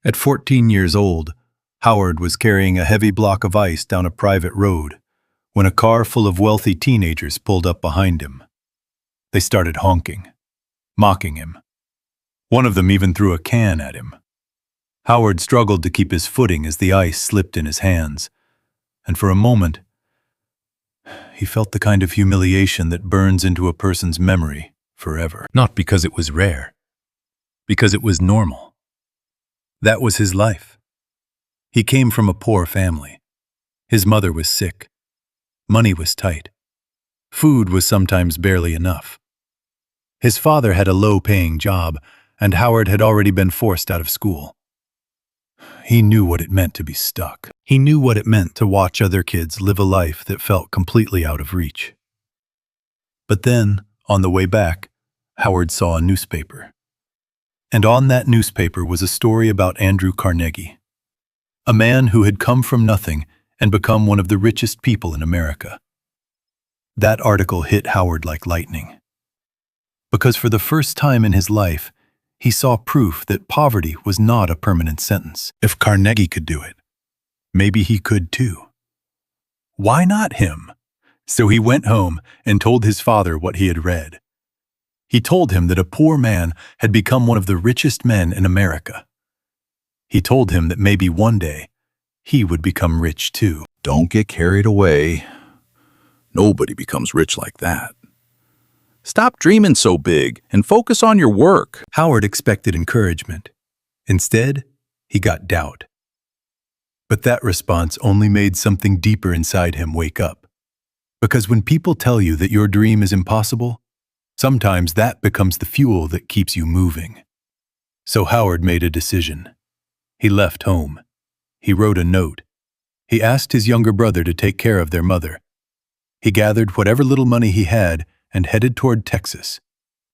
At 14 years old, Howard was carrying a heavy block of ice down a private road when a car full of wealthy teenagers pulled up behind him. They started honking, mocking him. One of them even threw a can at him. Howard struggled to keep his footing as the ice slipped in his hands, and for a moment, he felt the kind of humiliation that burns into a person's memory forever. Not because it was rare, because it was normal. That was his life. He came from a poor family. His mother was sick. Money was tight. Food was sometimes barely enough. His father had a low-paying job, and Howard had already been forced out of school. He knew what it meant to be stuck. He knew what it meant to watch other kids live a life that felt completely out of reach. But then, on the way back, Howard saw a newspaper. And on that newspaper was a story about Andrew Carnegie, a man who had come from nothing and become one of the richest people in America. That article hit Howard like lightning. Because for the first time in his life, he saw proof that poverty was not a permanent sentence. If Carnegie could do it, maybe he could too. Why not him? So he went home and told his father what he had read. He told him that a poor man had become one of the richest men in America. He told him that maybe one day he would become rich too. Don't get carried away. Nobody becomes rich like that. Stop dreaming so big and focus on your work. Howard expected encouragement. Instead, he got doubt. But that response only made something deeper inside him wake up. Because when people tell you that your dream is impossible, sometimes that becomes the fuel that keeps you moving. So Howard made a decision. He left home. He wrote a note. He asked his younger brother to take care of their mother. He gathered whatever little money he had and headed toward Texas,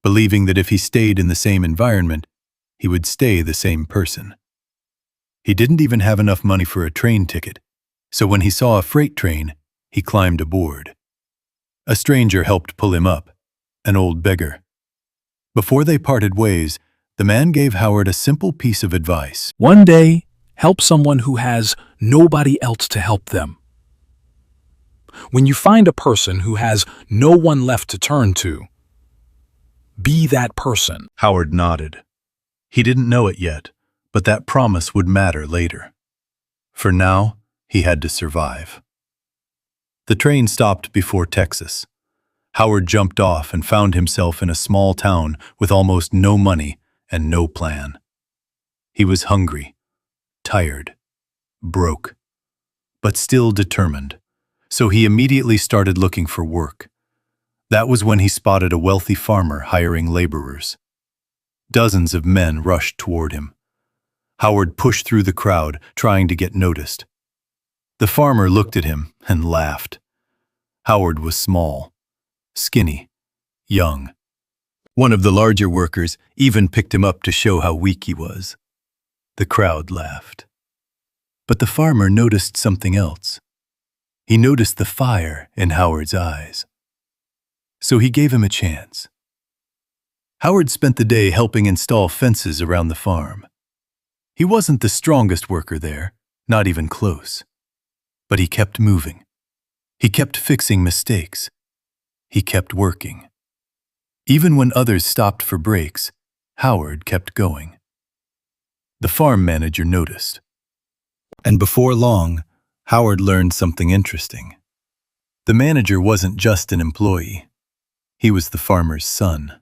believing that if he stayed in the same environment, he would stay the same person. He didn't even have enough money for a train ticket, so when he saw a freight train, he climbed aboard. A stranger helped pull him up, an old beggar. Before they parted ways, the man gave Howard a simple piece of advice. One day, help someone who has nobody else to help them. When you find a person who has no one left to turn to, be that person. Howard nodded. He didn't know it yet, but that promise would matter later. For now, he had to survive. The train stopped before Texas. Howard jumped off and found himself in a small town with almost no money and no plan. He was hungry, tired, broke, but still determined. So he immediately started looking for work. That was when he spotted a wealthy farmer hiring laborers. Dozens of men rushed toward him. Howard pushed through the crowd, trying to get noticed. The farmer looked at him and laughed. Howard was small, skinny, young. One of the larger workers even picked him up to show how weak he was. The crowd laughed. But the farmer noticed something else. He noticed the fire in Howard's eyes. So he gave him a chance. Howard spent the day helping install fences around the farm. He wasn't the strongest worker there, not even close. But he kept moving. He kept fixing mistakes. He kept working. Even when others stopped for breaks, Howard kept going. The farm manager noticed. And before long, Howard learned something interesting. The manager wasn't just an employee. He was the farmer's son.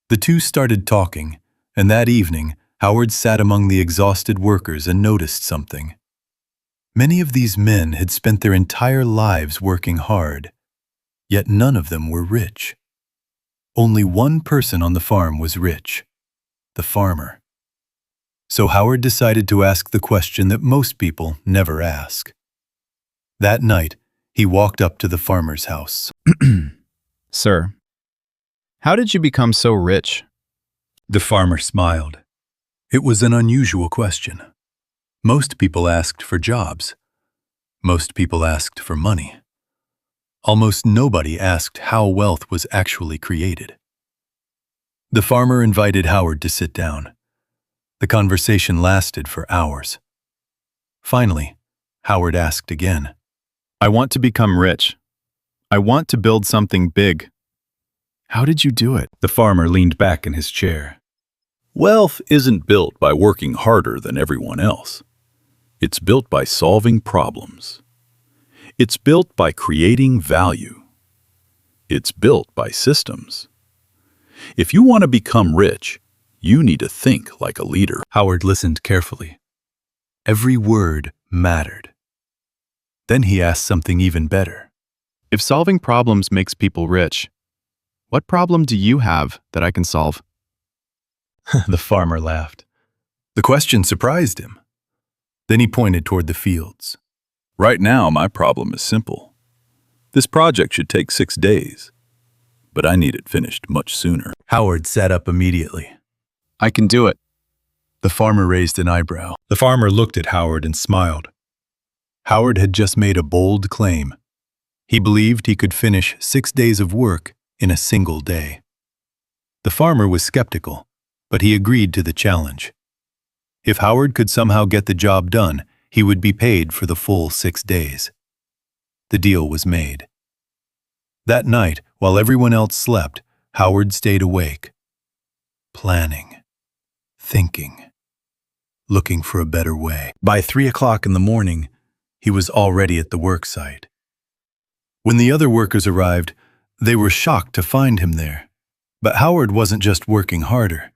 The two started talking, and that evening, Howard sat among the exhausted workers and noticed something. Many of these men had spent their entire lives working hard, yet none of them were rich. Only one person on the farm was rich, the farmer. So Howard decided to ask the question that most people never ask. That night, he walked up to the farmer's house. Sir, how did you become so rich? The farmer smiled. It was an unusual question. Most people asked for jobs. Most people asked for money. Almost nobody asked how wealth was actually created. The farmer invited Howard to sit down. The conversation lasted for hours. Finally, Howard asked again. I want to become rich. I want to build something big. How did you do it? The farmer leaned back in his chair. Wealth isn't built by working harder than everyone else. It's built by solving problems. It's built by creating value. It's built by systems. If you want to become rich, you need to think like a leader. Howard listened carefully. Every word mattered. Then he asked something even better. If solving problems makes people rich, what problem do you have that I can solve? The farmer laughed. The question surprised him. Then he pointed toward the fields. Right now, my problem is simple. This project should take 6 days, but I need it finished much sooner. Howard sat up immediately. I can do it. The farmer raised an eyebrow. The farmer looked at Howard and smiled. Howard had just made a bold claim. He believed he could finish 6 days of work in a single day. The farmer was skeptical, but he agreed to the challenge. If Howard could somehow get the job done, he would be paid for the full 6 days. The deal was made. That night, while everyone else slept, Howard stayed awake, planning, thinking, looking for a better way. By 3 o'clock in the morning, he was already at the work site. When the other workers arrived, they were shocked to find him there. But Howard wasn't just working harder.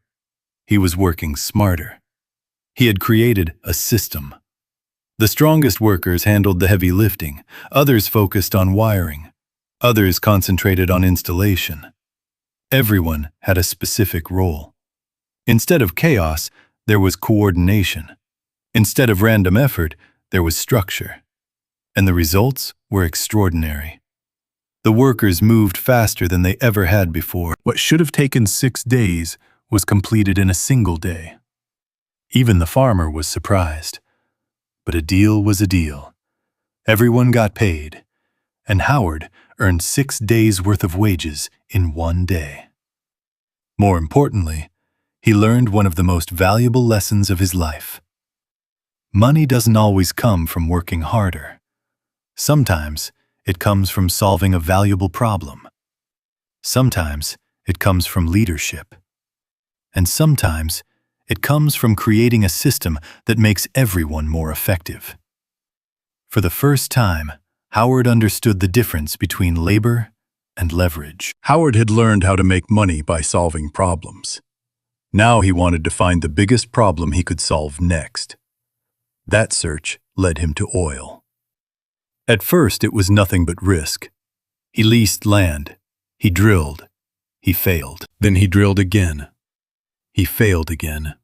He was working smarter. He had created a system. The strongest workers handled the heavy lifting, others focused on wiring, others concentrated on installation. Everyone had a specific role. Instead of chaos, there was coordination. Instead of random effort, there was structure. And the results were extraordinary. The workers moved faster than they ever had before. What should have taken 6 days was completed in a single day. Even the farmer was surprised. But a deal was a deal. Everyone got paid, and Howard earned 6 days' worth of wages in 1 day. More importantly, he learned one of the most valuable lessons of his life. Money doesn't always come from working harder. Sometimes it comes from solving a valuable problem. Sometimes it comes from leadership. And sometimes it comes from creating a system that makes everyone more effective. For the first time, Howard understood the difference between labor and leverage. Howard had learned how to make money by solving problems. Now he wanted to find the biggest problem he could solve next. That search led him to oil. At first, it was nothing but risk. He leased land. He drilled. He failed. Then he drilled again. He failed again.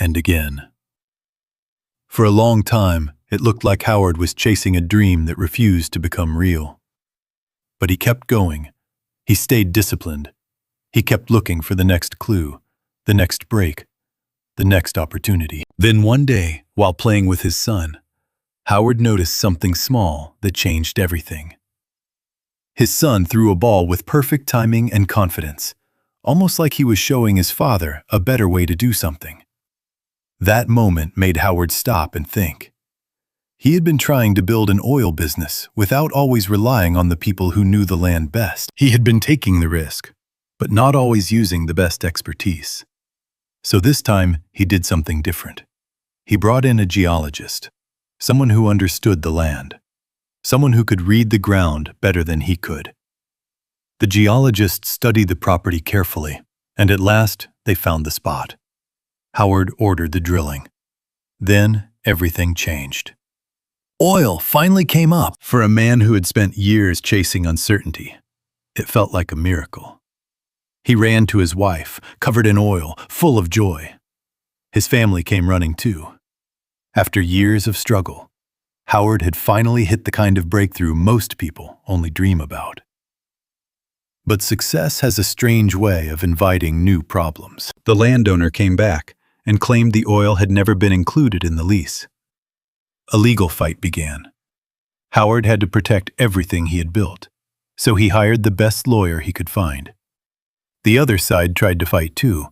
And again. For a long time, it looked like Howard was chasing a dream that refused to become real. But he kept going. He stayed disciplined. He kept looking for the next clue, the next break, the next opportunity. Then one day, while playing with his son, Howard noticed something small that changed everything. His son threw a ball with perfect timing and confidence, almost like he was showing his father a better way to do something. That moment made Howard stop and think. He had been trying to build an oil business without always relying on the people who knew the land best. He had been taking the risk, but not always using the best expertise. So this time, he did something different. He brought in a geologist, someone who understood the land, someone who could read the ground better than he could. The geologist studied the property carefully, and at last they found the spot. Howard ordered the drilling. Then everything changed. Oil finally came up. For a man who had spent years chasing uncertainty, it felt like a miracle. He ran to his wife, covered in oil, full of joy. His family came running too. After years of struggle, Howard had finally hit the kind of breakthrough most people only dream about. But success has a strange way of inviting new problems. The landowner came back and claimed the oil had never been included in the lease. A legal fight began. Howard had to protect everything he had built, so he hired the best lawyer he could find. The other side tried to fight too,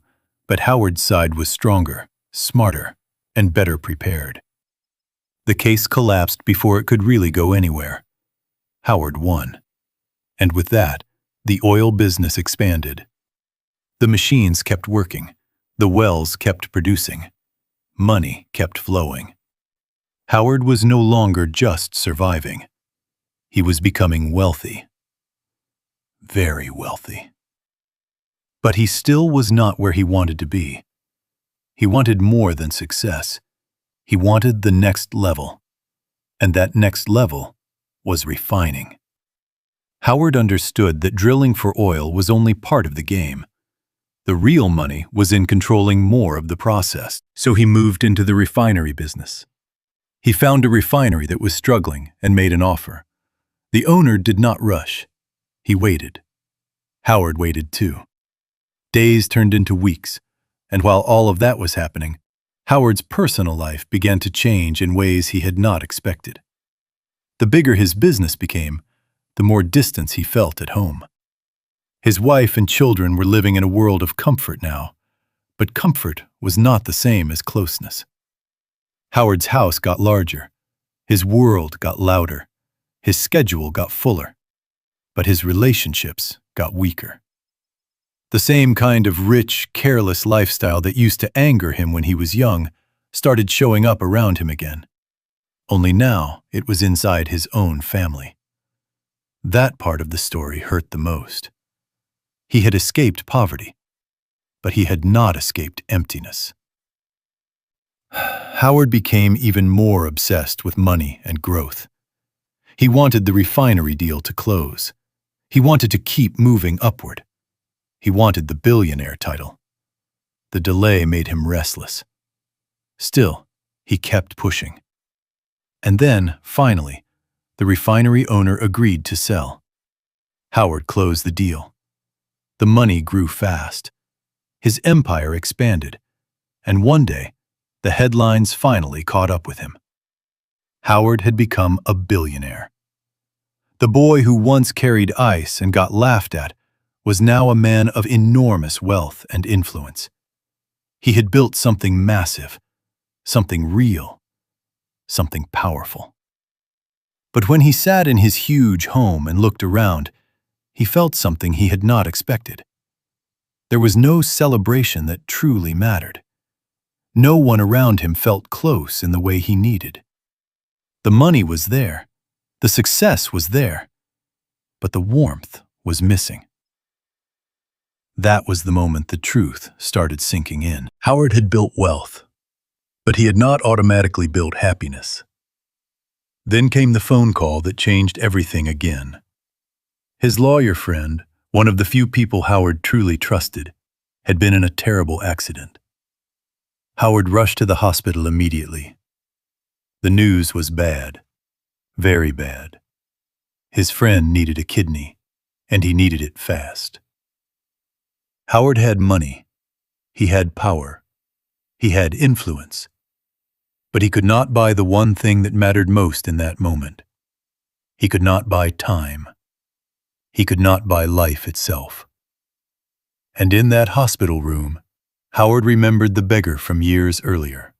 but Howard's side was stronger, smarter, and better prepared. The case collapsed before it could really go anywhere. Howard won. And with that, the oil business expanded. The machines kept working. The wells kept producing. Money kept flowing. Howard was no longer just surviving. He was becoming wealthy. Very wealthy. But he still was not where he wanted to be. He wanted more than success. He wanted the next level. And that next level was refining. Howard understood that drilling for oil was only part of the game. The real money was in controlling more of the process, so he moved into the refinery business. He found a refinery that was struggling and made an offer. The owner did not rush. He waited. Howard waited too. Days turned into weeks, and while all of that was happening, Howard's personal life began to change in ways he had not expected. The bigger his business became, the more distance he felt at home. His wife and children were living in a world of comfort now, but comfort was not the same as closeness. Howard's house got larger. His world got louder. His schedule got fuller. But his relationships got weaker. The same kind of rich, careless lifestyle that used to anger him when he was young started showing up around him again. Only now it was inside his own family. That part of the story hurt the most. He had escaped poverty, but he had not escaped emptiness. Howard became even more obsessed with money and growth. He wanted the refinery deal to close. He wanted to keep moving upward. He wanted the billionaire title. The delay made him restless. Still, he kept pushing. And then, finally, the refinery owner agreed to sell. Howard closed the deal. The money grew fast. His empire expanded. And one day, the headlines finally caught up with him. Howard had become a billionaire. The boy who once carried ice and got laughed at was now a man of enormous wealth and influence. He had built something massive, something real, something powerful. But when he sat in his huge home and looked around, he felt something he had not expected. There was no celebration that truly mattered. No one around him felt close in the way he needed. The money was there, the success was there, but the warmth was missing. That was the moment the truth started sinking in. Howard had built wealth, but he had not automatically built happiness. Then came the phone call that changed everything again. His lawyer friend, one of the few people Howard truly trusted, had been in a terrible accident. Howard rushed to the hospital immediately. The news was bad, very bad. His friend needed a kidney, and he needed it fast. Howard had money. He had power. He had influence. But he could not buy the one thing that mattered most in that moment. He could not buy time. He could not buy life itself. And in that hospital room, Howard remembered the beggar from years earlier,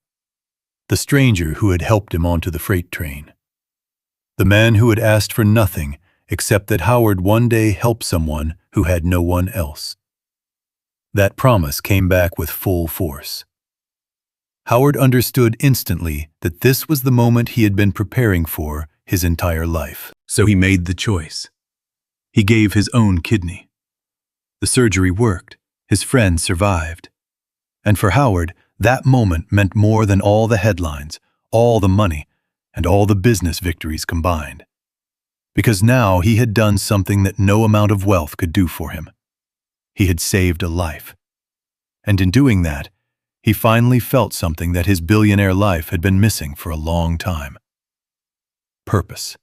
the stranger who had helped him onto the freight train, the man who had asked for nothing except that Howard one day help someone who had no one else. That promise came back with full force. Howard understood instantly that this was the moment he had been preparing for his entire life. So he made the choice. He gave his own kidney. The surgery worked. His friend survived. And for Howard, that moment meant more than all the headlines, all the money, and all the business victories combined. Because now he had done something that no amount of wealth could do for him. He had saved a life. And in doing that, he finally felt something that his billionaire life had been missing for a long time. Purpose.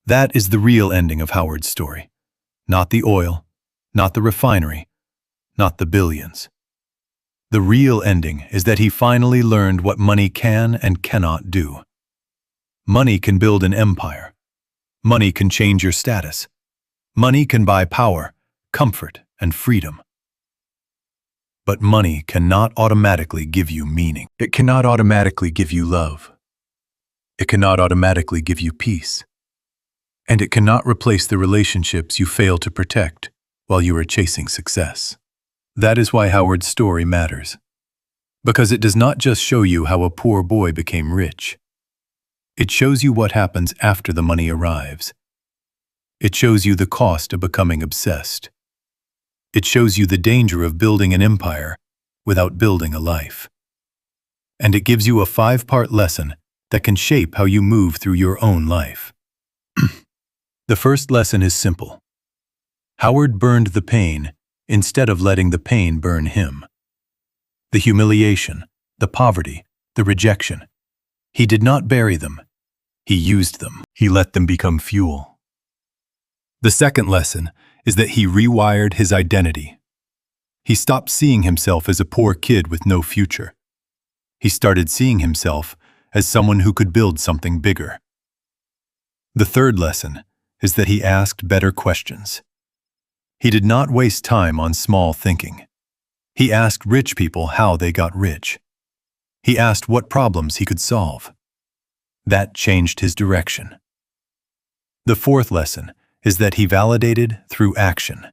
That is the real ending of Howard's story. Not the oil, not the refinery, not the billions. The real ending is that he finally learned what money can and cannot do. Money can build an empire. Money can change your status. Money can buy power, comfort, and freedom. But money cannot automatically give you meaning. It cannot automatically give you love. It cannot automatically give you peace. And it cannot replace the relationships you fail to protect while you are chasing success. That is why Howard's story matters. Because it does not just show you how a poor boy became rich. It shows you what happens after the money arrives. It shows you the cost of becoming obsessed. It shows you the danger of building an empire without building a life. And it gives you a 5-part lesson that can shape how you move through your own life. The first lesson is simple. Howard burned the pain instead of letting the pain burn him. The humiliation, the poverty, the rejection. He did not bury them. He used them. He let them become fuel. The second lesson is that he rewired his identity. He stopped seeing himself as a poor kid with no future. He started seeing himself as someone who could build something bigger. The third lesson is that he asked better questions. He did not waste time on small thinking. He asked rich people how they got rich. He asked what problems he could solve. That changed his direction. The fourth lesson is that he validated through action.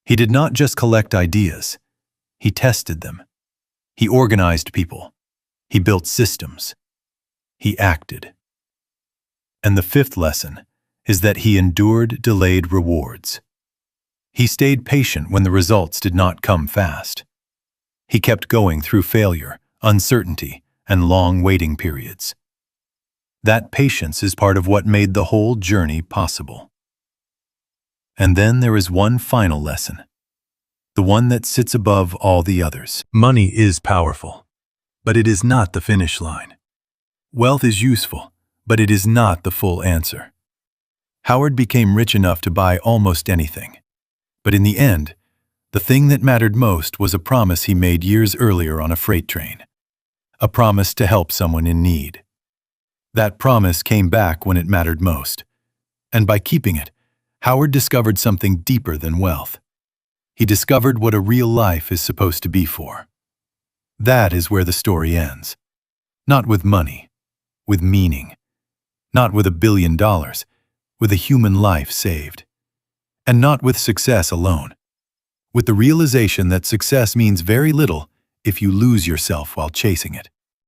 He did not just collect ideas. He tested them. He organized people. He built systems. He acted. And the fifth lesson is that he endured delayed rewards. He stayed patient when the results did not come fast. He kept going through failure, uncertainty, and long waiting periods. That patience is part of what made the whole journey possible. And then there is one final lesson, the one that sits above all the others. Money is powerful, but it is not the finish line. Wealth is useful, but it is not the full answer. Howard became rich enough to buy almost anything. But in the end, the thing that mattered most was a promise he made years earlier on a freight train. A promise to help someone in need. That promise came back when it mattered most. And by keeping it, Howard discovered something deeper than wealth. He discovered what a real life is supposed to be for. That is where the story ends. Not with money, with meaning. Not with $1 billion, with a human life saved. And not with success alone. With the realization that success means very little if you lose yourself while chasing it.